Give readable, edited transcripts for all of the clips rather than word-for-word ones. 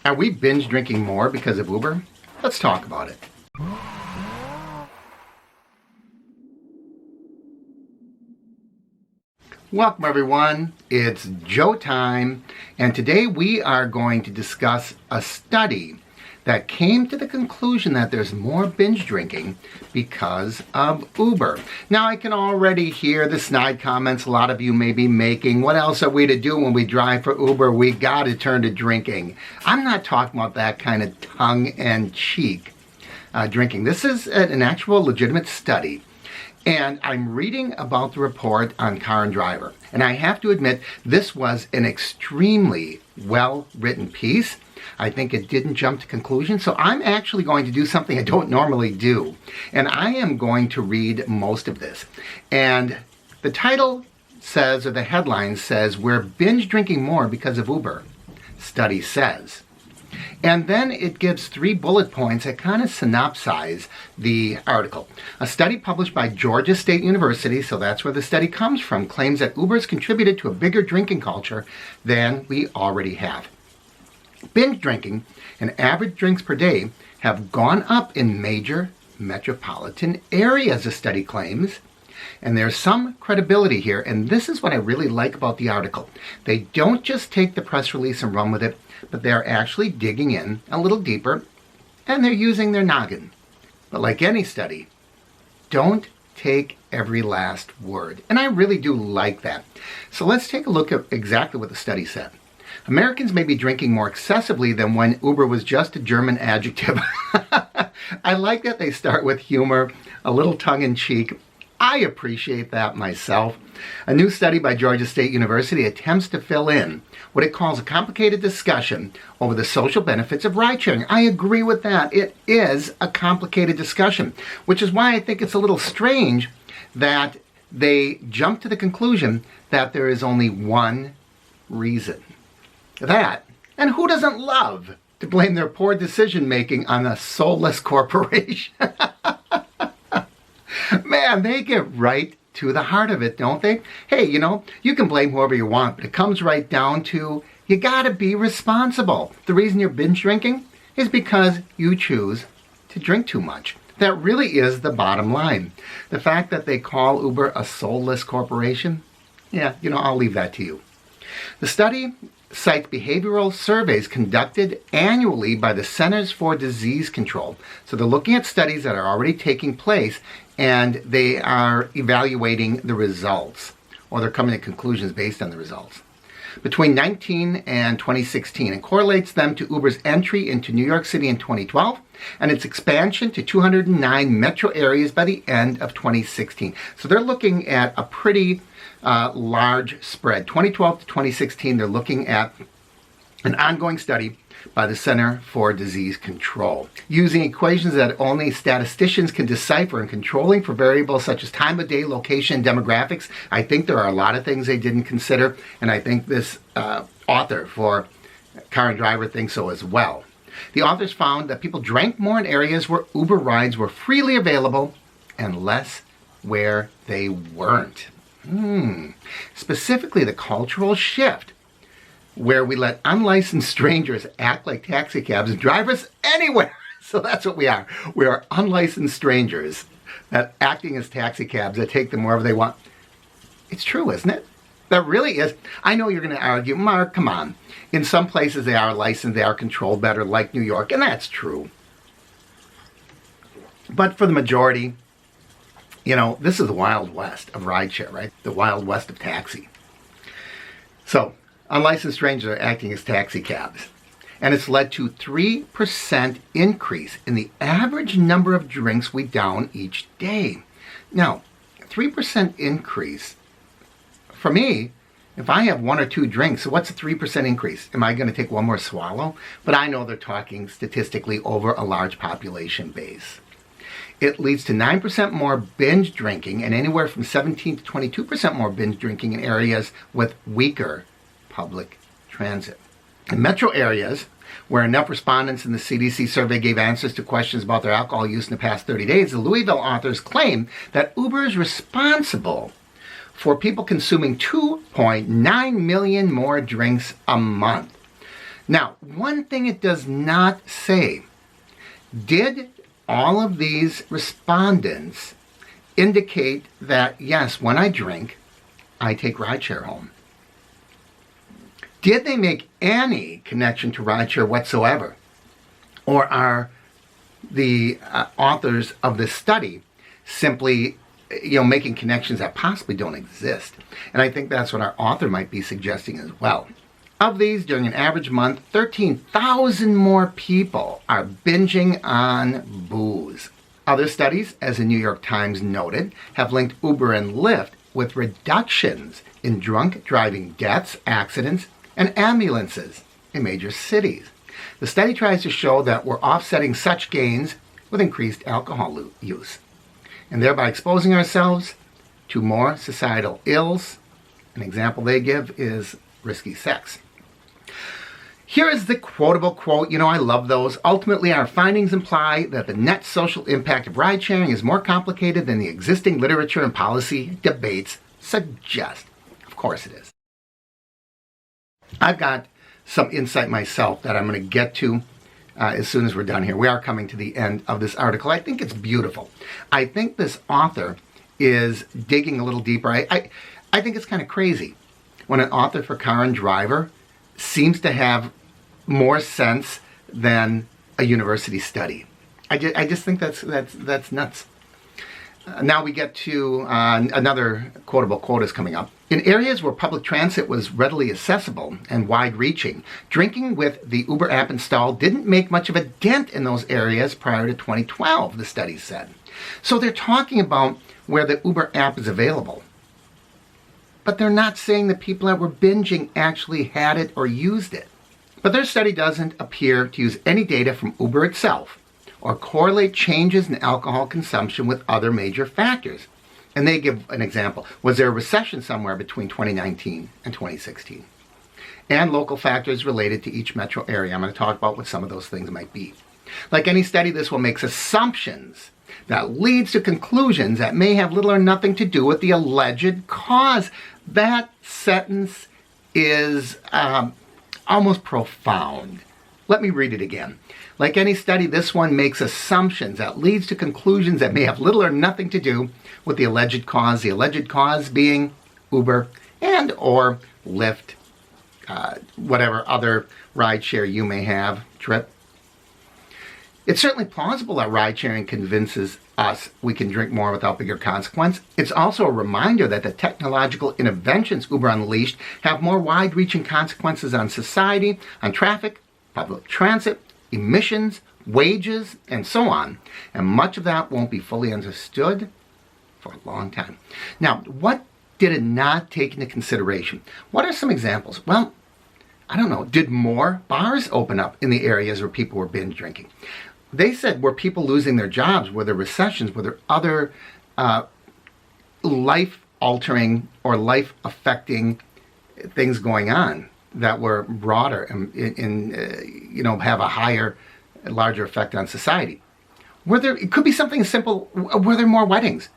Are we binge drinking more because of Uber? Let's talk about it. Welcome everyone, it's Joe time, and today we are going to discuss a study that came to the conclusion that there's more binge drinking because of Uber. Now I can already hear the snide comments a lot of you may be making. What else are we to do when we drive for Uber? We gotta turn to drinking. I'm not talking about that kind of tongue-in-cheek drinking. This is an actual legitimate study. And I'm reading about the report on Car and Driver. And I have to admit, this was an extremely well-written piece. I think it didn't jump to conclusions. So I'm actually going to do something I don't normally do. And I am going to read most of this. And the title says, or the headline says, "We're binge drinking more because of Uber," study says. And then it gives 3 bullet points that kind of synopsize the article. A study published by Georgia State University, so that's where the study comes from, claims that Uber has contributed to a bigger drinking culture than we already have. Binge drinking and average drinks per day have gone up in major metropolitan areas, the study claims. And there's some credibility here, and this is what I really like about the article. They don't just take the press release and run with it, but they're actually digging in a little deeper, and they're using their noggin. But like any study, don't take every last word. And I really do like that. So let's take a look at exactly what the study said. Americans may be drinking more excessively than when Uber was just a German adjective. I like that they start with humor, a little tongue-in-cheek. I appreciate that myself. A new study by Georgia State University attempts to fill in what it calls a complicated discussion over the social benefits of ride-sharing. I agree with that. It is a complicated discussion, which is why I think it's a little strange that they jump to the conclusion that there is only one reason. That, and who doesn't love to blame their poor decision-making on a soulless corporation? Man, they get right to the heart of it, don't they? Hey, you can blame whoever you want, but it comes right down to you gotta be responsible. The reason you're binge drinking is because you choose to drink too much. That really is the bottom line. The fact that they call Uber a soulless corporation, yeah, I'll leave that to you. The study cites behavioral surveys conducted annually by the Centers for Disease Control. So they're looking at studies that are already taking place, and they are evaluating the results, or they're coming to conclusions based on the results. Between 2019 and 2016, and correlates them to Uber's entry into New York City in 2012 and its expansion to 209 metro areas by the end of 2016. So they're looking at a pretty large spread. 2012 to 2016, they're looking at an ongoing study by the Center for Disease Control, using equations that only statisticians can decipher and controlling for variables such as time of day, location, demographics. I think there are a lot of things they didn't consider, and I think this author for Car and Driver thinks so as well. The authors found that people drank more in areas where Uber rides were freely available and less where they weren't. Specifically, the cultural shift where we let unlicensed strangers act like taxi cabs and drive us anywhere. So that's what we are. We are unlicensed strangers that acting as taxi cabs that take them wherever they want. It's true, isn't it? That really is. I know you're going to argue, Mark, come on. In some places they are licensed, they are controlled better, like New York, and that's true. But for the majority, this is the Wild West of rideshare, right? The Wild West of taxi. So, unlicensed strangers are acting as taxi cabs. And it's led to 3% increase in the average number of drinks we down each day. Now, 3% increase, for me, if I have 1 or 2 drinks, so what's a 3% increase? Am I going to take one more swallow? But I know they're talking statistically over a large population base. It leads to 9% more binge drinking and anywhere from 17 to 22% more binge drinking in areas with weaker public transit. In metro areas, where enough respondents in the CDC survey gave answers to questions about their alcohol use in the past 30 days, the Louisville authors claim that Uber is responsible for people consuming 2.9 million more drinks a month. Now, one thing it does not say, did all of these respondents indicate that, yes, when I drink, I take rideshare home? Did they make any connection to rideshare whatsoever? Or are the authors of this study simply making connections that possibly don't exist? And I think that's what our author might be suggesting as well. Of these, during an average month, 13,000 more people are binging on booze. Other studies, as the New York Times noted, have linked Uber and Lyft with reductions in drunk driving deaths, accidents, and ambulances in major cities. The study tries to show that we're offsetting such gains with increased alcohol use, and thereby exposing ourselves to more societal ills. An example they give is risky sex. Here is the quotable quote. I love those. Ultimately, our findings imply that the net social impact of ride sharing is more complicated than the existing literature and policy debates suggest. Of course it is. I've got some insight myself that I'm going to get to as soon as we're done here. We are coming to the end of this article. I think it's beautiful. I think this author is digging a little deeper. I think it's kind of crazy when an author for Car and Driver seems to have more sense than a university study. I just think that's nuts. Now we get to another quotable quote is coming up. In areas where public transit was readily accessible and wide-reaching, drinking with the Uber app installed didn't make much of a dent in those areas prior to 2012, the study said. So they're talking about where the Uber app is available. But they're not saying the people that were binging actually had it or used it. But their study doesn't appear to use any data from Uber itself or correlate changes in alcohol consumption with other major factors. And they give an example. Was there a recession somewhere between 2019 and 2016? And local factors related to each metro area. I'm going to talk about what some of those things might be. Like any study, this will make assumptions that leads to conclusions that may have little or nothing to do with the alleged cause. That sentence is almost profound. Let me read it again. Like any study, this one makes assumptions that leads to conclusions that may have little or nothing to do with the alleged cause being Uber and or Lyft, whatever other rideshare you may have, Trip. It's certainly plausible that ride-sharing convinces us we can drink more without bigger consequence. It's also a reminder that the technological interventions Uber unleashed have more wide-reaching consequences on society, on traffic, public transit, emissions, wages, and so on. And much of that won't be fully understood for a long time. Now, what did it not take into consideration? What are some examples? Well, I don't know. Did more bars open up in the areas where people were binge drinking? They said, were people losing their jobs? Were there recessions? Were there other life-altering or life-affecting things going on that were broader and have a larger effect on society? It could be something simple. Were there more weddings?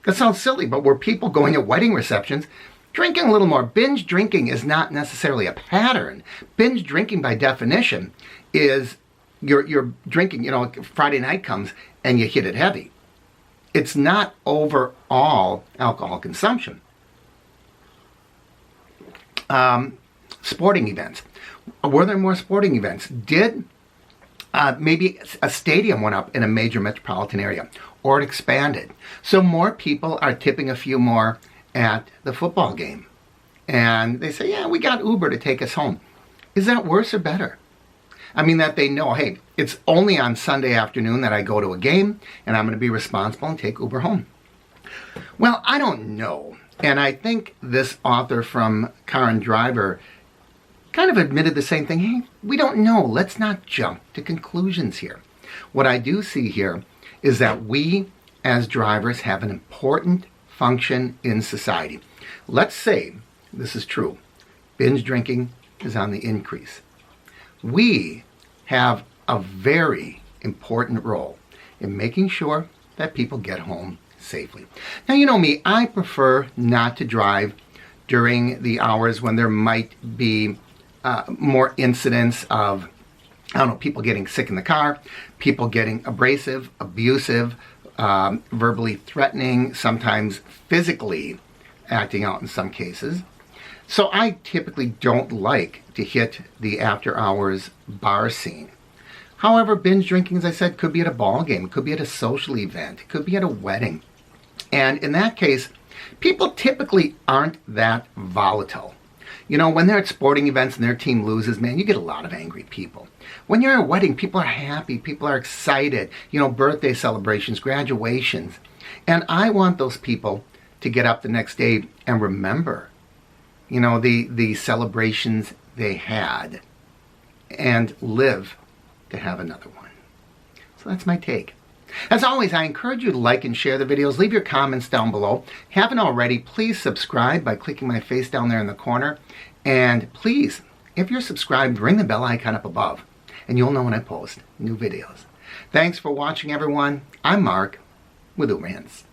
That sounds silly, but were people going to wedding receptions, drinking a little more? Binge drinking is not necessarily a pattern. Binge drinking, by definition, is you're drinking, Friday night comes and you hit it heavy. It's not overall alcohol consumption. Sporting events. Were there more sporting events? Did maybe a stadium went up in a major metropolitan area, or it expanded? So more people are tipping a few more at the football game. And they say, yeah, we got Uber to take us home. Is that worse or better? I mean, that they know, hey, it's only on Sunday afternoon that I go to a game, and I'm going to be responsible and take Uber home. Well, I don't know. And I think this author from Car and Driver kind of admitted the same thing. Hey, we don't know. Let's not jump to conclusions here. What I do see here is that we, as drivers, have an important function in society. Let's say this is true. Binge drinking is on the increase. We have a very important role in making sure that people get home safely. Now, you know me, I prefer not to drive during the hours when there might be more incidents of, I don't know, people getting sick in the car, people getting abrasive, abusive, verbally threatening, sometimes physically acting out in some cases. So I typically don't like to hit the after hours bar scene. However, binge drinking, as I said, could be at a ball game, could be at a social event, it could be at a wedding. And in that case, people typically aren't that volatile. You know, when they're at sporting events and their team loses, man, you get a lot of angry people. When you're at a wedding, people are happy, people are excited, you know, birthday celebrations, graduations. And I want those people to get up the next day and remember, you know, the celebrations they had and live to have another one. So that's my take. As always, I encourage you to like and share the videos. Leave your comments down below. Haven't already, please subscribe by clicking my face down there in the corner. And please, if you're subscribed, ring the bell icon up above, and you'll know when I post new videos. Thanks for watching, everyone. I'm Mark with UberHints.